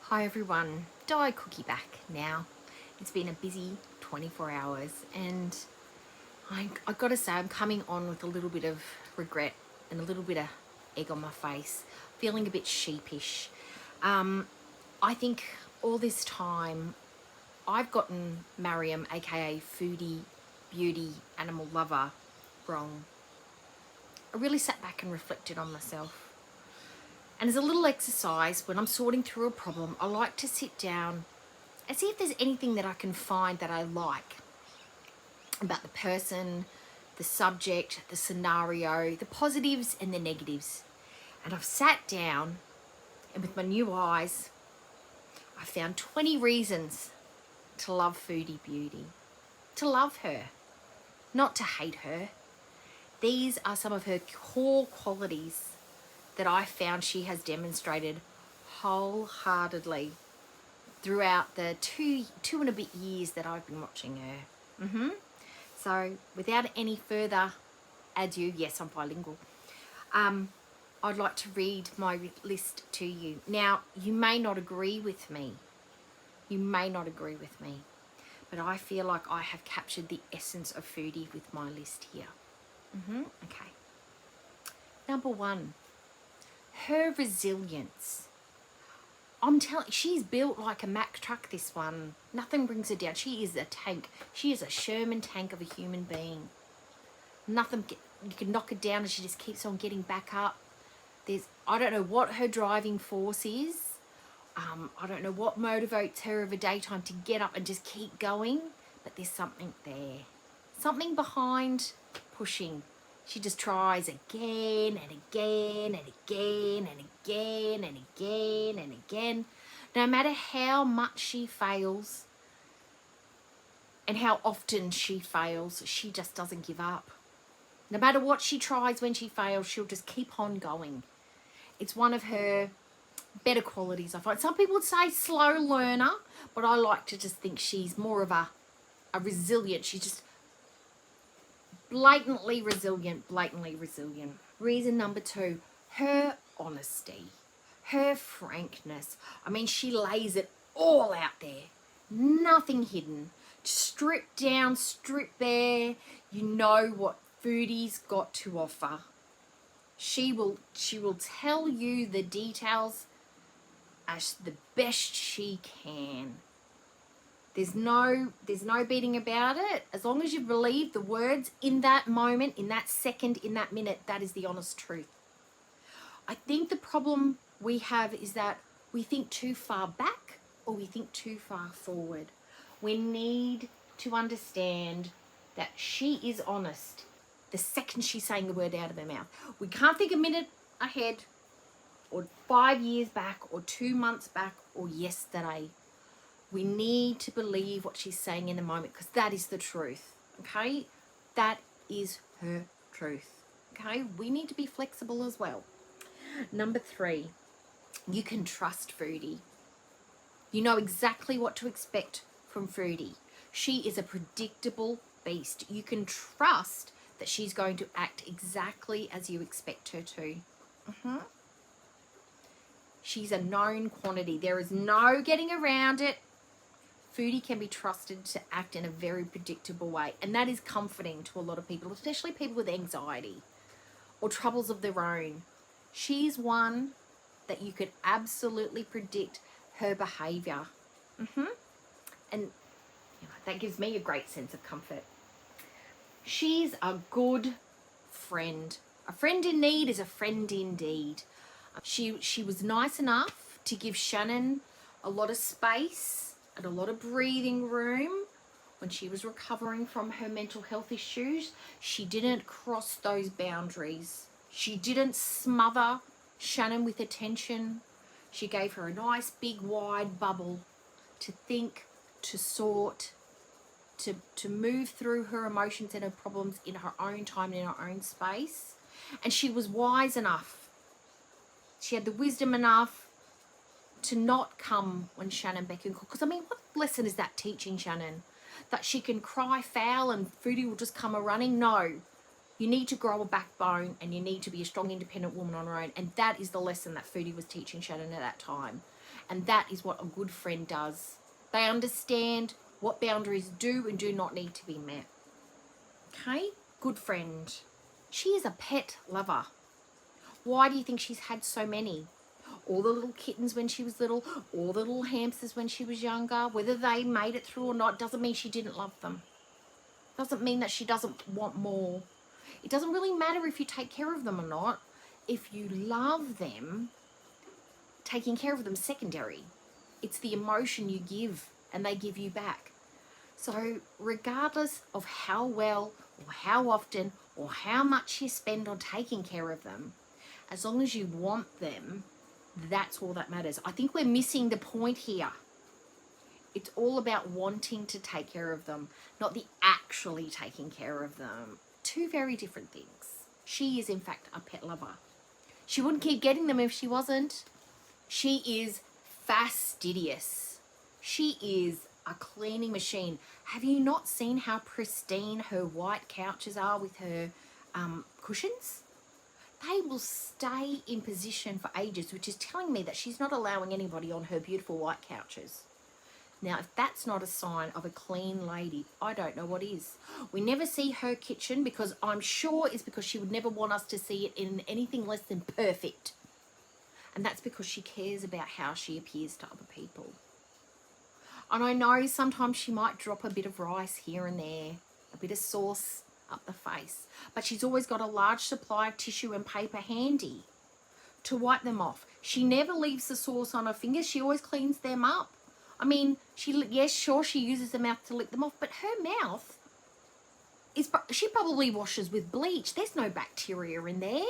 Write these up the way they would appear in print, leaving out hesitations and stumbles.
Hi everyone, Diet Cookie back now. It's been a busy 24 hours and I gotta say I'm coming on with a little bit of regret and a little bit of egg on my face, feeling a bit sheepish. I think all this time I've gotten Mariam, aka Foodie, Beauty, Animal Lover, wrong. I really sat back and reflected on myself. And as a little exercise, when I'm sorting through a problem, I like to sit down and see if there's anything that I can find that I like about the person, the subject, the scenario, the positives and the negatives. And I've sat down and with my new eyes, I found 20 reasons to love Foodie Beauty, to love her, not to hate her. These are some of her core qualities that I found she has demonstrated wholeheartedly throughout the two and a bit years that I've been watching her. So without any further ado, yes, I'm bilingual. I'd like to read my list to you. Now, you may not agree with me. You may not agree with me, but I feel like I have captured the essence of Foodie with my list here. Okay. Number one, her resilience. I'm telling you, she's built like a Mack truck, this one. Nothing brings her down. She is a tank. She is a Sherman tank of a human being. Nothing, you can knock her down and she just keeps on getting back up. I don't know what her driving force is. I don't know what motivates her of a daytime to get up and just keep going, but there's something there. Something behind pushing. She just tries again and again and again and again and again and again. No matter how much she fails and how often she fails, she just doesn't give up. No matter what she tries when she fails, she'll just keep on going. It's one of her better qualities, I find. Some people would say slow learner, but I like to just think she's more of a resilient. She's just blatantly resilient. Reason number two, her honesty, her frankness. I mean, she lays it all out there. Nothing hidden. Stripped down, stripped bare. You know what Foodie's got to offer. She will tell you the details as the best she can. There's no beating about it. As long as you believe the words in that moment, in that second, in that minute, that is the honest truth. I think the problem we have is that we think too far back or we think too far forward. We need to understand that she is honest the second she's saying the word out of her mouth. We can't think a minute ahead or 5 years back or 2 months back or yesterday. We need to believe what she's saying in the moment because that is the truth, okay? That is her truth, okay? We need to be flexible as well. Number three, you can trust Foodie. You know exactly what to expect from Foodie. She is a predictable beast. You can trust that she's going to act exactly as you expect her to. She's a known quantity. There is no getting around it. Foodie can be trusted to act in a very predictable way, and that is comforting to a lot of people, especially people with anxiety or troubles of their own. She's one that you could absolutely predict her behavior. And that gives me a great sense of comfort. She's a good friend. A friend in need is a friend indeed. She was nice enough to give Shannon a lot of space and a lot of breathing room when she was recovering from her mental health issues. She didn't cross those boundaries. She didn't smother Shannon with attention. She gave her a nice big wide bubble to think, to sort, to move through her emotions and her problems in her own time and in her own space. And she was wise enough. She had the wisdom enough to not come when Shannon beckoned. Because, I mean, what lesson is that teaching Shannon? That she can cry foul and Foodie will just come a-running? No. You need to grow a backbone and you need to be a strong, independent woman on her own. And that is the lesson that Foodie was teaching Shannon at that time. And that is what a good friend does. They understand what boundaries do and do not need to be met. Okay? Good friend. She is a pet lover. Why do you think she's had so many? All the little kittens when she was little, all the little hamsters when she was younger, whether they made it through or not, doesn't mean she didn't love them. Doesn't mean that she doesn't want more. It doesn't really matter if you take care of them or not. If you love them, taking care of them is secondary. It's the emotion you give and they give you back. So regardless of how well or how often or how much you spend on taking care of them, as long as you want them, that's all that matters. I think we're missing the point here. It's all about wanting to take care of them, not the actually taking care of them. Two very different things. She is, in fact, a pet lover. She wouldn't keep getting them if she wasn't. She is fastidious. She is a cleaning machine. Have you not seen how pristine her white couches are with her cushions? They will stay in position for ages, which is telling me that she's not allowing anybody on her beautiful white couches. Now, if that's not a sign of a clean lady, I don't know what is. We never see her kitchen because I'm sure it's because she would never want us to see it in anything less than perfect. And that's because she cares about how she appears to other people. And I know sometimes she might drop a bit of rice here and there, a bit of sauce up the face, but she's always got a large supply of tissue and paper handy to wipe them off. She never leaves the sauce on her fingers. She always cleans them up. I mean, yes, sure, she uses the mouth to lick them off, but her mouth she probably washes with bleach. There's no bacteria in there.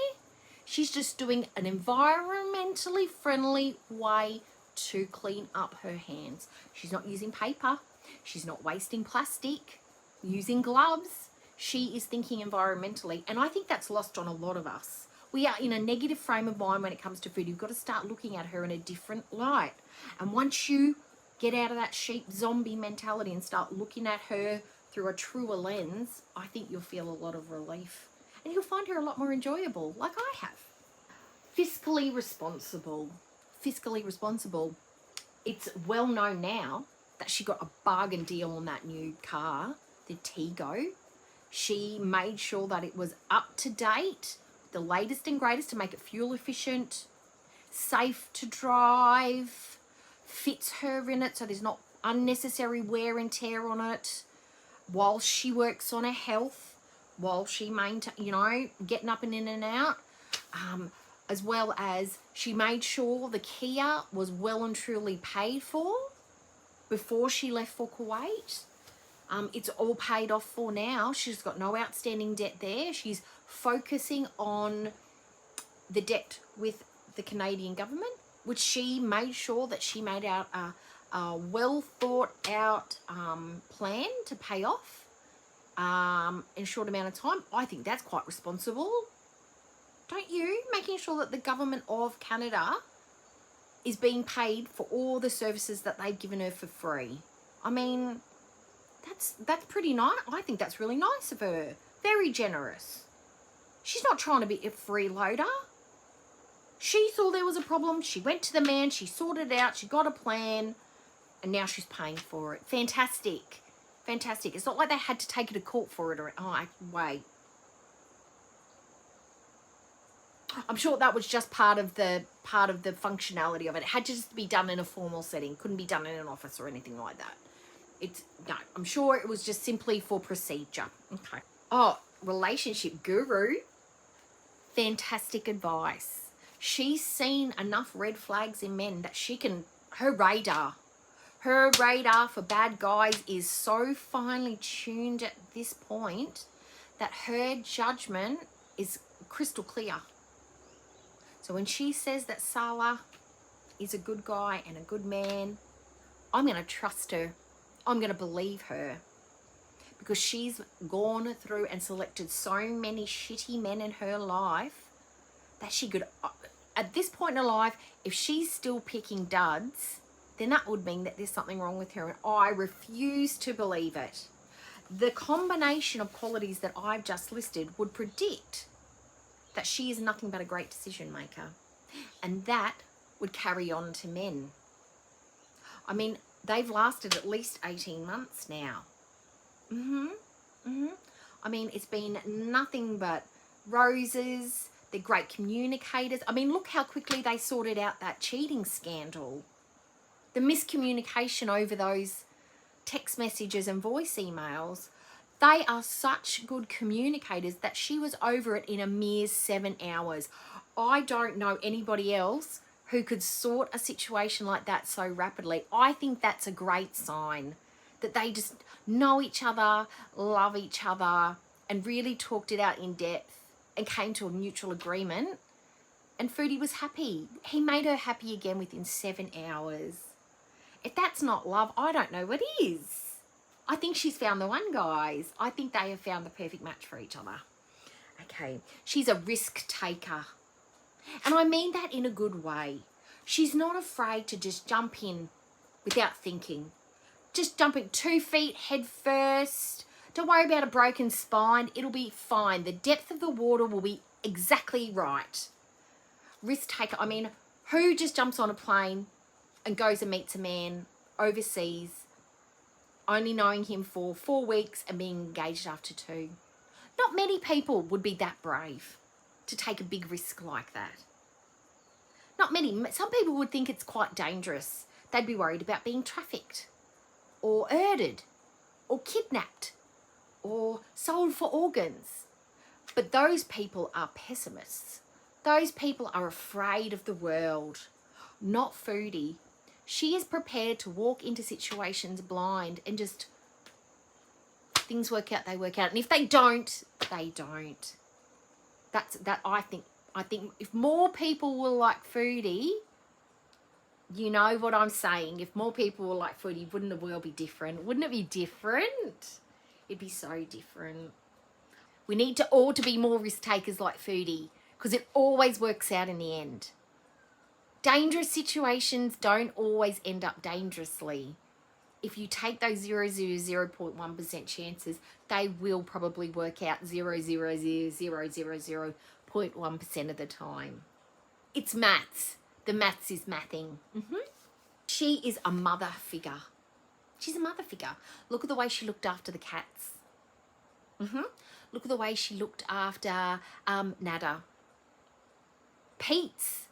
She's just doing an environmentally friendly way to clean up her hands. She's not using paper. She's not wasting plastic, using gloves. She is thinking environmentally, and I think that's lost on a lot of us. We are in a negative frame of mind when it comes to food. You've got to start looking at her in a different light. And once you get out of that sheep zombie mentality and start looking at her through a truer lens, I think you'll feel a lot of relief. And you'll find her a lot more enjoyable, like I have. Fiscally responsible. Fiscally responsible. It's well known now that she got a bargain deal on that new car, the Tego. She made sure that it was up to date, the latest and greatest to make it fuel efficient, safe to drive, fits her in it so there's not unnecessary wear and tear on it, while she works on her health, while she getting up and in and out, as well as she made sure the Kia was well and truly paid for before she left for Kuwait. It's all paid off for now. She's got no outstanding debt there. She's focusing on the debt with the Canadian government, which she made sure that she made out a well thought out plan to pay off in a short amount of time. I think that's quite responsible. Don't you? Making sure that the government of Canada is being paid for all the services that they've given her for free. I mean, that's pretty nice. I think that's really nice of her. Very generous. She's not trying to be a freeloader. She saw there was a problem. She went to the man. She sorted it out. She got a plan. And now she's paying for it. Fantastic. Fantastic. It's not like they had to take her to court for it. Wait. I'm sure that was just part of the functionality of it. It had to just be done in a formal setting. Couldn't be done in an office or anything like that. No, I'm sure it was just simply for procedure. Okay. Oh, relationship guru. Fantastic advice. She's seen enough red flags in men that her radar for bad guys is so finely tuned at this point that her judgment is crystal clear. So when she says that Salah is a good guy and a good man, I'm going to trust her. I'm going to believe her, because she's gone through and selected so many shitty men in her life that she could, at this point in her life, if she's still picking duds, then that would mean that there's something wrong with her, and I refuse to believe it. The combination of qualities that I've just listed would predict that she is nothing but a great decision maker, and that would carry on to men. I mean, they've lasted at least 18 months now. I mean, it's been nothing but roses. They're great communicators. I mean, look how quickly they sorted out that cheating scandal. The miscommunication over those text messages and voice emails. They are such good communicators that she was over it in a mere 7 hours. I don't know anybody else who could sort a situation like that so rapidly. I think that's a great sign that they just know each other, love each other, and really talked it out in depth and came to a mutual agreement. And Foodie was happy. He made her happy again within 7 hours. If that's not love, I don't know what is. I think she's found the one, guys. I think they have found the perfect match for each other. Okay, she's a risk taker. And I mean that in a good way. She's not afraid to just jump in without thinking. Just jumping 2 feet head first. Don't worry about a broken spine. It'll be fine. The depth of the water will be exactly right. Risk taker. I mean, who just jumps on a plane and goes and meets a man overseas, only knowing him for 4 weeks and being engaged after 2? Not many people would be that brave to take a big risk like that. Not many. Some people would think it's quite dangerous. They'd be worried about being trafficked or murdered or kidnapped or sold for organs. But those people are pessimists. Those people are afraid of the world. Not Foodie. She is prepared to walk into situations blind and just things work out, they work out. And if they don't, they don't. I think if more people were like Foodie, you know what I'm saying. If more people were like Foodie, wouldn't the world be different? Wouldn't it be different? It'd be so different. We need to all to be more risk takers like Foodie, because it always works out in the end. Dangerous situations don't always end up dangerously. If you take those 0.1% chances, they will probably work out 0.1% of the time. It's maths. The maths is mathing. She is a mother figure. She's a mother figure. Look at the way she looked after the cats. Look at the way she looked after Nada. Pete's.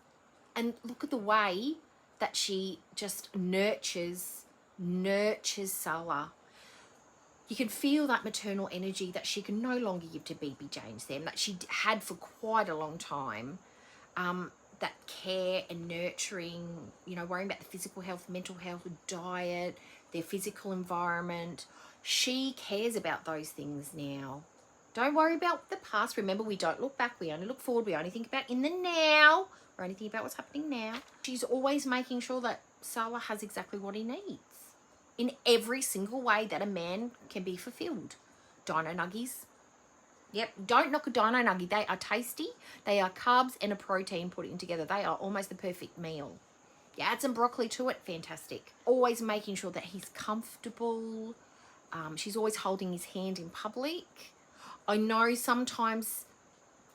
And look at the way that she just nurtures Sala. You can feel that maternal energy that she can no longer give to BB James then, that she had for quite a long time. That care and nurturing, you know, worrying about the physical health, mental health, diet, their physical environment. She cares about those things now. Don't worry about the past. Remember, we don't look back. We only look forward. We only think about in the now. We're only thinking about what's happening now. She's always making sure that Salah has exactly what he needs in every single way that a man can be fulfilled. Dino nuggies. Yep, don't knock a dino nuggie. They are tasty. They are carbs and a protein put in together. They are almost the perfect meal. You add some broccoli to it, fantastic. Always making sure that he's comfortable. She's always holding his hand in public. I know sometimes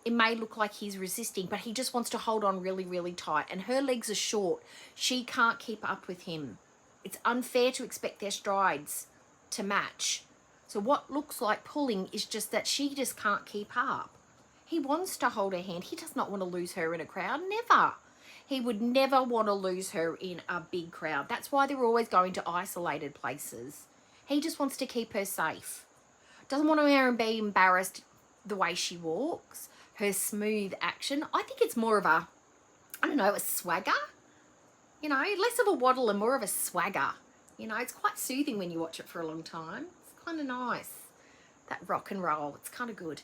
it may look like he's resisting, but he just wants to hold on really, really tight. And her legs are short. She can't keep up with him. It's unfair to expect their strides to match. So what looks like pulling is just that she just can't keep up. He wants to hold her hand. He does not want to lose her in a crowd. Never. He would never want to lose her in a big crowd. That's why they're always going to isolated places. He just wants to keep her safe. Doesn't want her to be embarrassed the way she walks. Her smooth action. I think it's more of a, I don't know, a swagger. You know, less of a waddle and more of a swagger. You know, it's quite soothing when you watch it for a long time. It's kind of nice. That rock and roll. It's kind of good.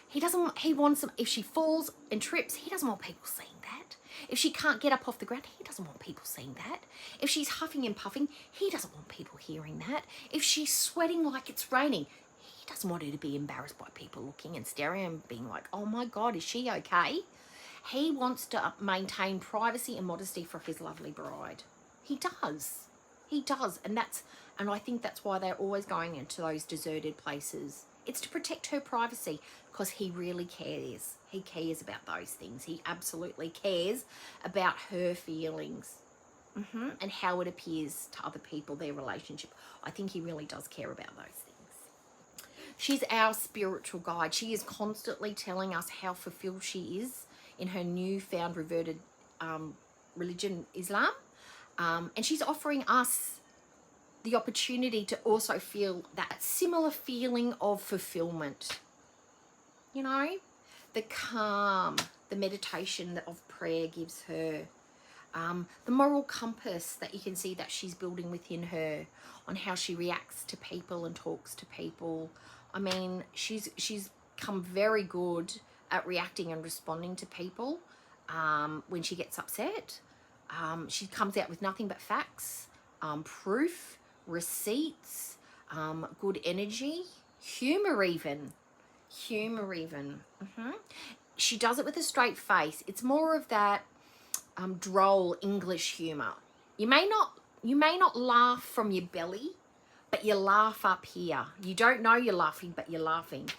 He wants them, if she falls and trips, he doesn't want people seeing that. If she can't get up off the ground, he doesn't want people seeing that. If she's huffing and puffing, he doesn't want people hearing that. If she's sweating like it's raining, he doesn't want her to be embarrassed by people looking and staring and being like, oh my God, is she okay? He wants to maintain privacy and modesty for his lovely bride. He does. He does. And I think that's why they're always going into those deserted places. It's to protect her privacy because he really cares. He cares about those things. He absolutely cares about her feelings. and how it appears to other people, their relationship. I think he really does care about those things. She's our spiritual guide. She is constantly telling us how fulfilled she is in her newfound reverted religion, Islam. And she's offering us the opportunity to also feel that similar feeling of fulfillment. You know, the calm, the meditation of prayer gives her. The moral compass that you can see that she's building within her on how she reacts to people and talks to people. I mean, she's come very good at reacting and responding to people when she gets upset. She comes out with nothing but facts, proof, receipts, good energy, humor even. She does it with a straight face. It's more of that droll English humor. You may not laugh from your belly, but you laugh up here. You don't know you're laughing, but you're laughing.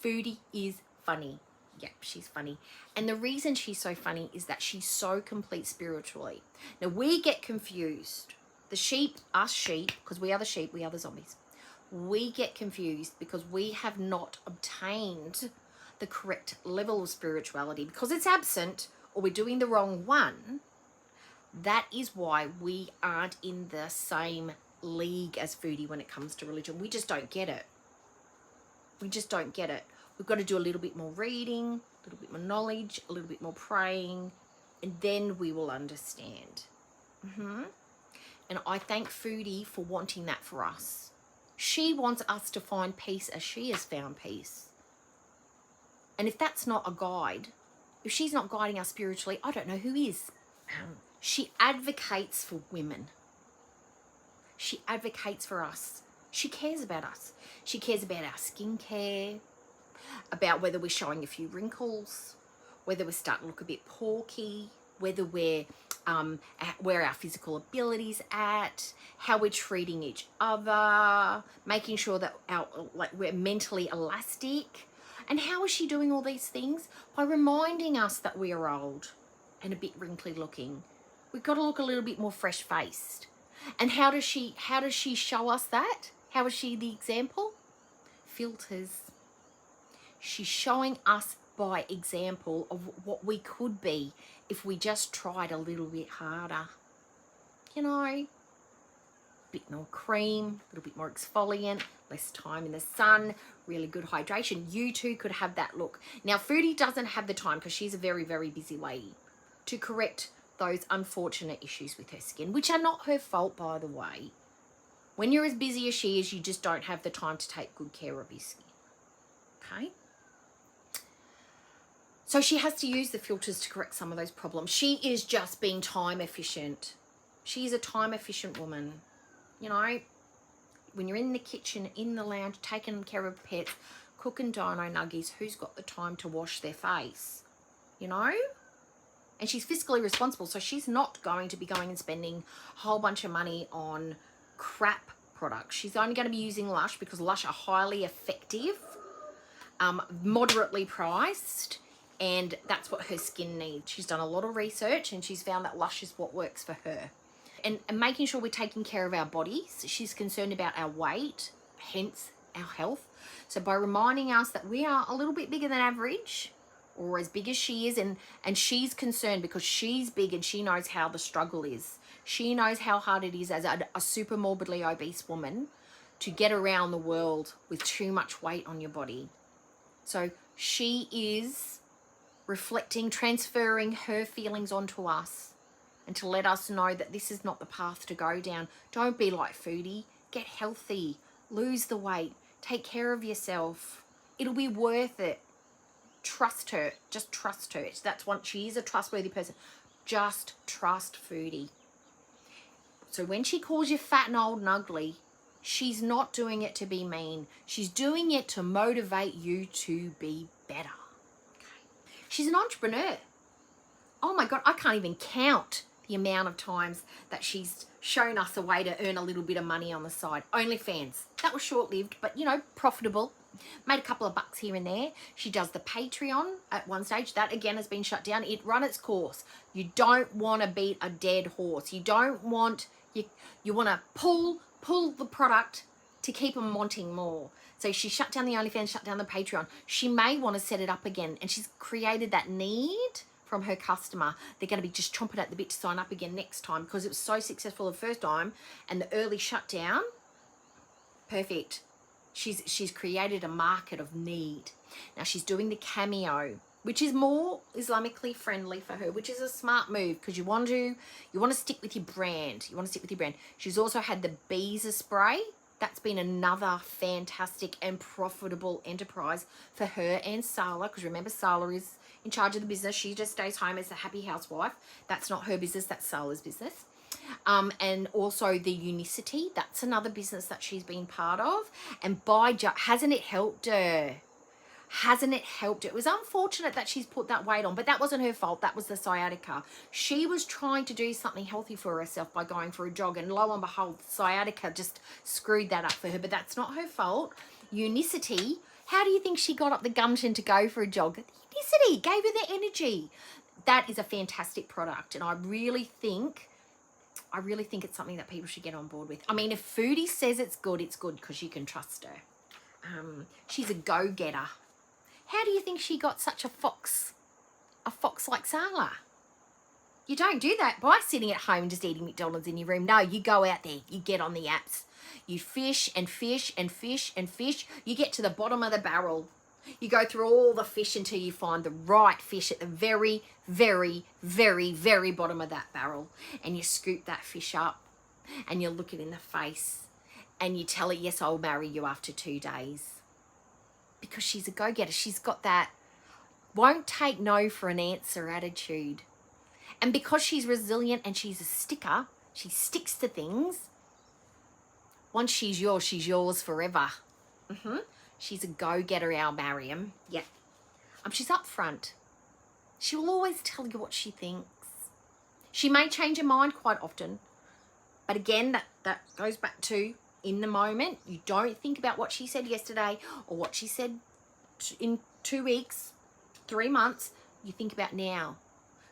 Foodie is funny. Yep, she's funny. And the reason she's so funny is that she's so complete spiritually. Now, we get confused. The sheep, us sheep, because we are the sheep, we are the zombies. We get confused because we have not obtained the correct level of spirituality because it's absent, or we're doing the wrong one. That is why we aren't in the same league as Foodie when it comes to religion. We just don't get it. We just don't get it. We've got to do a little bit more reading, a little bit more knowledge, a little bit more praying, and then we will understand. And I thank Foodie for wanting that for us. She wants us to find peace as she has found peace. And if that's not a guide, if she's not guiding us spiritually, I don't know who is. She advocates for women. She advocates for us. She cares about us. She cares about our skincare, about whether we're showing a few wrinkles, whether we're starting to look a bit porky, whether we're where our physical abilities at, how we're treating each other, making sure that we're mentally elastic. And how is she doing all these things? By reminding us that we are old and a bit wrinkly looking. We've got to look a little bit more fresh faced. And how does she show us that? How is she the example? Filters. She's showing us by example of what we could be if we just tried a little bit harder. You know, a bit more cream, a little bit more exfoliant, less time in the sun, really good hydration. You too could have that look. Now, Foodie doesn't have the time because she's a very, very busy lady to correct those unfortunate issues with her skin, which are not her fault, by the way. When you're as busy as she is, you just don't have the time to take good care of your skin. Okay? So she has to use the filters to correct some of those problems. She is just being time efficient. She's a time efficient woman. You know, when you're in the kitchen, in the lounge, taking care of pets, cooking dino nuggies, who's got the time to wash their face? You know? And she's fiscally responsible, so she's not going to be going and spending a whole bunch of money on crap products. She's only going to be using Lush because Lush are highly effective, moderately priced, and that's what her skin needs. She's done a lot of research and she's found that Lush is what works for her. And making sure we're taking care of our bodies. She's concerned about our weight, hence our health. So by reminding us that we are a little bit bigger than average, or as big as she is, and she's concerned because she's big and she knows how the struggle is. She knows how hard it is as a super morbidly obese woman to get around the world with too much weight on your body. So she is reflecting, transferring her feelings onto us, and to let us know that this is not the path to go down. Don't be like Foodie. Get healthy. Lose the weight. Take care of yourself. It'll be worth it. Trust her. Just trust her. That's one. She is a trustworthy person. Just trust Foodie. So when she calls you fat and old and ugly, she's not doing it to be mean. She's doing it to motivate you to be better. Okay. She's an entrepreneur. Oh my God, I can't even count the amount of times that she's shown us a way to earn a little bit of money on the side. OnlyFans. That was short-lived, but, you know, profitable. Made a couple of bucks here and there. She does the Patreon at one stage. That, again, has been shut down. It run its course. You don't want to beat a dead horse. You don't want... You want to pull the product to keep them wanting more. So she shut down the OnlyFans, shut down the Patreon. She may want to set it up again, and she's created that need from her customer. They're going to be just chomping at the bit to sign up again next time because it was so successful the first time, and the early shutdown, perfect. She's created a market of need. Now she's doing the Cameo, which is more Islamically friendly for her, which is a smart move because you want to stick with your brand. She's also had the Beezer spray. That's been another fantastic and profitable enterprise for her and Sala, because remember, Sala is in charge of the business. She just stays home as a happy housewife. That's not her business, that's Sala's business. And also the Unicity, that's another business that she's been part of. And hasn't it helped her? Hasn't it helped her? It was unfortunate that she's put that weight on, but that wasn't her fault. That was the sciatica. She was trying to do something healthy for herself by going for a jog, and lo and behold, sciatica just screwed that up for her, but that's not her fault. Unicity, how do you think she got up the gumption to go for a jog? Unicity gave her the energy. That is a fantastic product, and I really think it's something that people should get on board with. I mean, if Foodie says it's good because you can trust her. She's a go-getter. How do you think she got such a fox like Sala? You don't do that by sitting at home and just eating McDonald's in your room. No, you go out there. You get on the apps. You fish and fish and fish and fish. You get to the bottom of the barrel. You go through all the fish until you find the right fish at the very, very, very, very bottom of that barrel. And you scoop that fish up and you look it in the face and you tell it, yes, I'll marry you after 2 days. Because she's a go-getter. She's got that won't take no for an answer attitude. And because she's resilient and she's a sticker, she sticks to things. Once she's yours forever. She's a go-getter, our Mariam. Yeah. She's upfront. She will always tell you what she thinks. She may change her mind quite often. But again, that goes back to in the moment. You don't think about what she said yesterday or what she said in 2 weeks, 3 months. You think about now.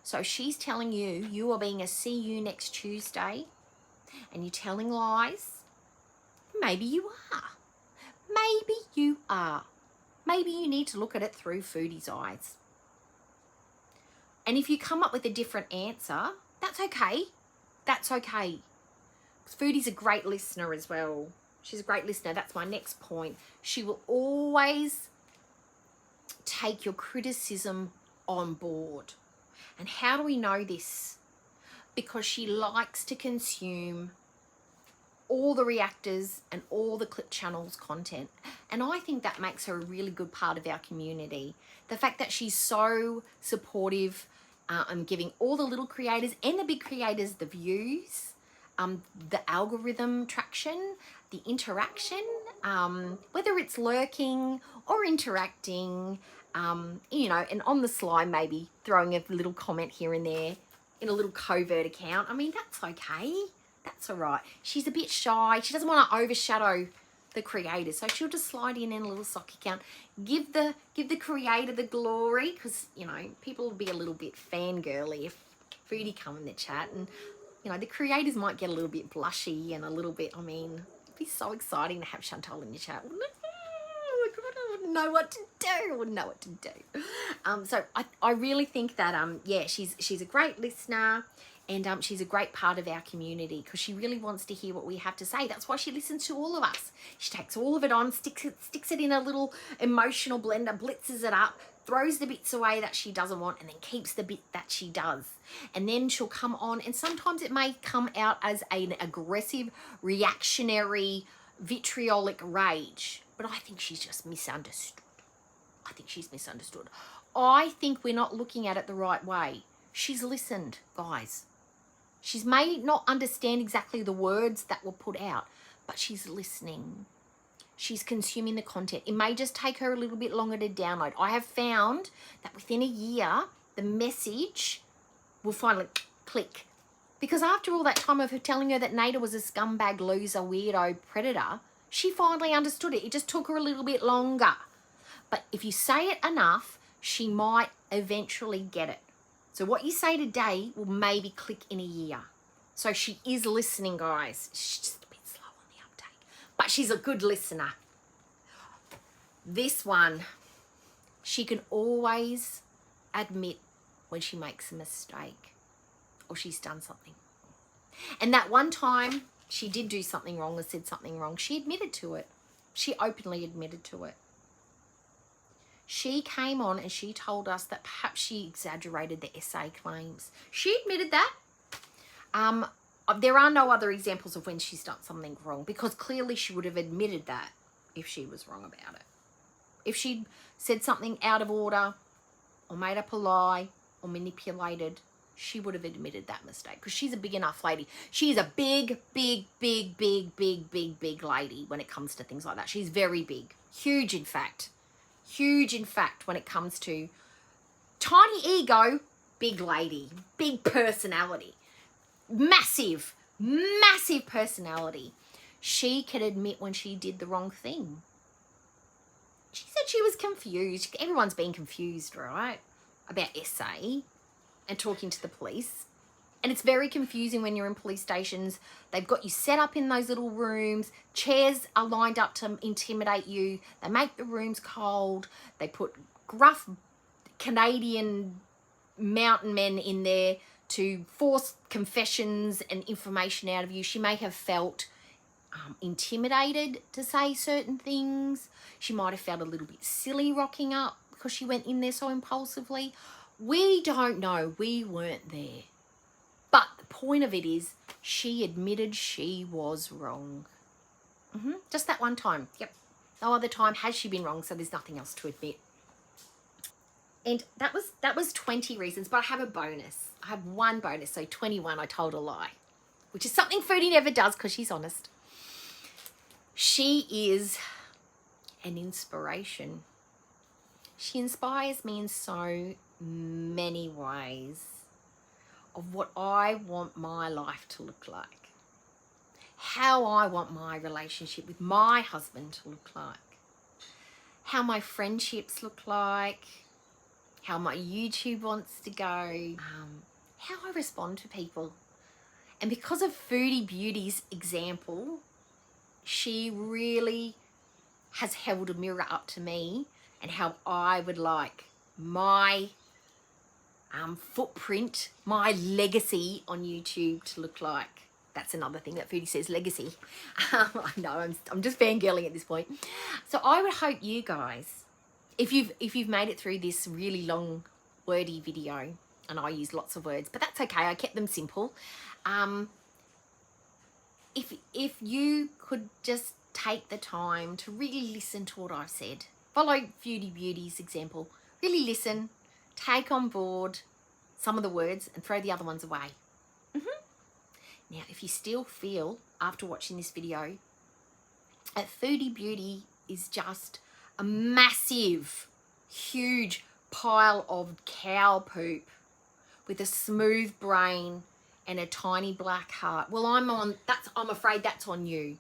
So she's telling you are being a see you next Tuesday, and you're telling lies. Maybe you are. Maybe you are. Maybe you need to look at it through Foodie's eyes. And if you come up with a different answer, that's okay. That's okay. Foodie's a great listener as well. She's a great listener. That's my next point. She will always take your criticism on board. And how do we know this? Because she likes to consume all the reactors and all the clip channels content. And I think that makes her a really good part of our community. The fact that she's so supportive and giving all the little creators and the big creators the views, the algorithm traction, the interaction, whether it's lurking or interacting, and on the sly maybe throwing a little comment here and there in a little covert account. I mean, that's okay. That's all right. She's a bit shy. She doesn't want to overshadow the creator, so she'll just slide in a little sock account. Give the creator the glory, because people will be a little bit fangirly if Foodie come in the chat, and the creators might get a little bit blushy and a little bit. I mean, it'd be so exciting to have Chantal in your chat, wouldn't it? Oh my God, I wouldn't know what to do. So I really think that she's a great listener. And she's a great part of our community because she really wants to hear what we have to say. That's why she listens to all of us. She takes all of it on, sticks it in a little emotional blender, blitzes it up, throws the bits away that she doesn't want, and then keeps the bit that she does. And then she'll come on, and sometimes it may come out as an aggressive, reactionary, vitriolic rage. But I think she's just misunderstood. I think we're not looking at it the right way. She's listened, guys. She may not understand exactly the words that were put out, but she's listening. She's consuming the content. It may just take her a little bit longer to download. I have found that within a year, the message will finally click. Because after all that time of her telling her that Nada was a scumbag, loser, weirdo, predator, she finally understood it. It just took her a little bit longer. But if you say it enough, she might eventually get it. So what you say today will maybe click in a year. So she is listening, guys. She's just a bit slow on the uptake, but she's a good listener. This one, she can always admit when she makes a mistake or she's done something. And that one time she did do something wrong or said something wrong, she admitted to it. She openly admitted to it. She came on and she told us that perhaps she exaggerated the SA claims. She admitted that. There are no other examples of when she's done something wrong, because clearly she would have admitted that if she was wrong about it. If she'd said something out of order or made up a lie or manipulated, she would have admitted that mistake, because she's a big enough lady. She's a big lady when it comes to things like that. She's very big, huge in fact when it comes to tiny ego, big lady, big personality, massive personality. She could admit when she did the wrong thing. She said she was confused. Everyone's been confused, right, about SA and talking to the police. And it's very confusing when you're in police stations. They've got you set up in those little rooms. Chairs are lined up to intimidate you. They make the rooms cold. They put gruff Canadian mountain men in there to force confessions and information out of you. She may have felt intimidated to say certain things. She might have felt a little bit silly rocking up because she went in there so impulsively. We don't know. We weren't there. But the point of it is, she admitted she was wrong. Just that one time. Yep. No other time has she been wrong, so there's nothing else to admit. And that was 20 reasons, but I have a bonus. I have one bonus, so 21, I told a lie, which is something Foodie never does because she's honest. She is an inspiration. She inspires me in so many ways of what I want my life to look like, how I want my relationship with my husband to look like, how my friendships look like, how my YouTube wants to go, how I respond to people. And because of Foodie Beauty's example, she really has held a mirror up to me and how I would like my footprint, my legacy on YouTube to look like. That's another thing that Foodie says, legacy. I know, I'm just fangirling at this point. So I would hope you guys, if you've made it through this really long wordy video, and I use lots of words, but that's okay, I kept them simple. If you could just take the time to really listen to what I've said, follow Foodie Beauty's example, really listen, take on board some of the words and throw the other ones away. Now, if you still feel, after watching this video, that Foodie Beauty is just a massive, huge pile of cow poop with a smooth brain and a tiny black heart, well, I'm afraid that's on you.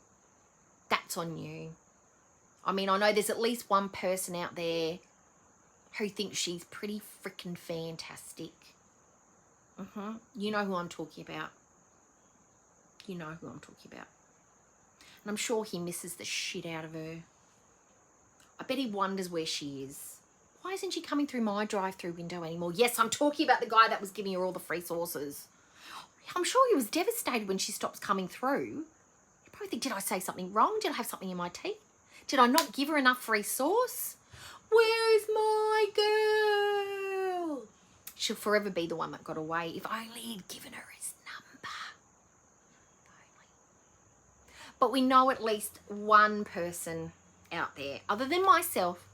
That's on you. I mean, I know there's at least one person out there who thinks she's pretty freaking fantastic. You know who I'm talking about. You know who I'm talking about. And I'm sure he misses the shit out of her. I bet he wonders where she is. Why isn't she coming through my drive-through window anymore? Yes, I'm talking about the guy that was giving her all the free sauces. I'm sure he was devastated when she stops coming through. You probably think, did I say something wrong? Did I have something in my tea? Did I not give her enough free sauce? Where is my girl? She'll forever be the one that got away. If only he'd given her his number. But we know at least one person out there, other than myself,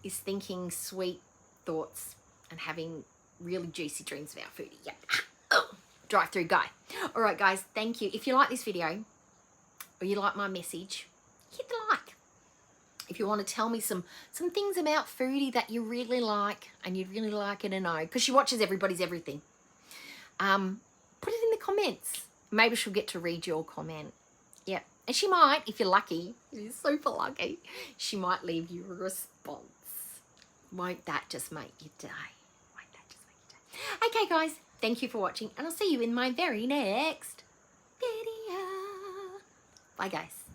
is thinking sweet thoughts and having really juicy dreams about Foodie. Yep. Drive through guy. All right, guys, thank you. If you like this video or you like my message, hit the like. If you want to tell me some things about Foodie that you really like and you'd really like her to know, because she watches everybody's everything, put it in the comments. Maybe she'll get to read your comment. Yep. And she might, if you're lucky, you're super lucky, she might leave you a response. Won't that just make your day? Won't that just make your day? Okay, guys, thank you for watching, and I'll see you in my very next video. Bye, guys.